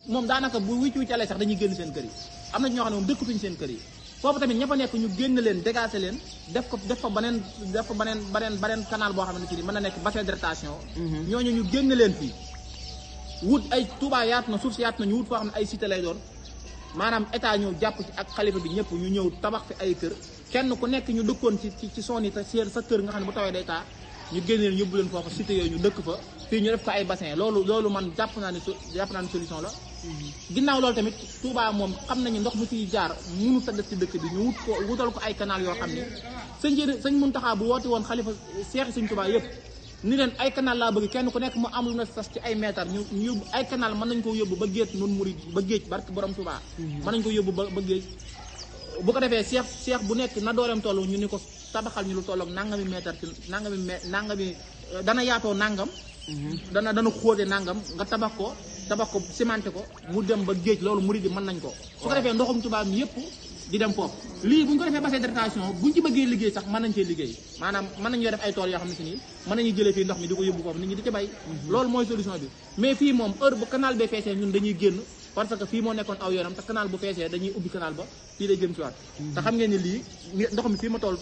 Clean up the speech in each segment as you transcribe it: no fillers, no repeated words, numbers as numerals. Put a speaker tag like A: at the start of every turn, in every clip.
A: moom daanaka bu wicc wiccalee sax dañuy génn seen kër yi am na ñoo xam ne moom dëkkatuñ seen kër yi foofu tamit ña fa nekk ñu génn leen dégager leen def fa beneen canal boo xam ne ci ni mën na nekk bassin de rétention ñooñu ñu génn leen fii wut ay Touba yaatu na suuf si yaatu na ñu wut foo xam ne ay cité lay doon maanaam état ñëw jàpp ci ak xalifa bi ñëpp ñu ñëw tabax fi ay kër kenn ku nekk ñu dëkkoon ci son yi te sa kër nga xam ne bu tawee day taa ñu génn leen yóbbu leen foofu cité yooyu ñu dëkk fa fii ñu def ko ay bassin loolu man jàpp naa ne solution la ginnaaw loolu tamit Touba moom xam nañu ndox mu fiy jaar mënu ta def ci dëkk bi ñu wutal ko ay canal yoo xam ne sëñ Muntaxa bu woote woon xalifa seexi sëñ Touba yëpp ni leen ay canal laa bëgg kenn ku nekk mu am lu na sas ci ay mètres ñu yóbbu ay canal mën nañ ko yóbbu ba géej nun murid ba géej barke borom Touba mën nañ ko yóbbu ba géej bu ko defee seex bu nekk na dooleem toll ñu ni ko tabaxal ñu lu tolloog nangami mètre ci nangami dana yaatoo nangam dana xóote nangam nga tabax ko cimenté ko mu dem ba géej loolu murid yi mën nañ ko su ko defee ndoxum Touba mi yëpp di dem foofu lii bu ñu ko defee bassin de rétention buñ ci bëggee liggéey sax mën nañ cee liggéey maanaam mën nañu def ay tool yoo xam ne si nii mën nañuy jëlee fii ndox mi di ko yóbbu foofu nit ñi di ci bay loolu mooy solution bi mais fii moom heure bu canal bee feesee ñun dañuy génn parce que fii moo nekkoon aw yoonam te canal bu feesee dañuy ubbi canal ba fii day gën ci waat te xam ngeen ni lii ndox mi fii ma toll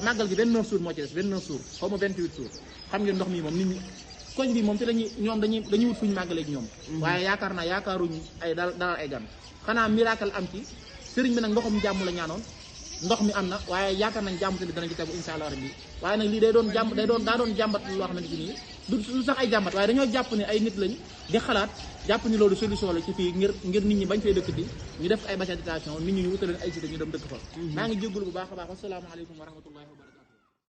A: màggal gi 29 jours moo ci des 29 jours xaw ma 28 jours xam ngeen ndox mi moom nit ñi koñ bi moom te dañuy wut fu ñu màggalee ak ñoom waaye yaakaaruñu ay dalal ay gan xanaa miracle am ci sëriñ bi nag ndoxum jàmm la ñaanoon ndox mi am na waaye yaakaar nañ jàmm tamit danañ ci tegu insha Allah rabbi waaye nag lii daa doon jàmbat loo xamante ci nii du sax ay jàmbat waaye dañoo jàpp ne ay nit lañ di xalaat jàpp ni loolu solution la ci fii ngir nit ñi bañ fay dëkk bi ñu def ay bassin de rétention nit ñi ñu wutaleen ay cité ñu dem dëkk fa maa ngi jégalu bu baax a baax wasalaamaaleykum wa rahmatullahi wa barakatuh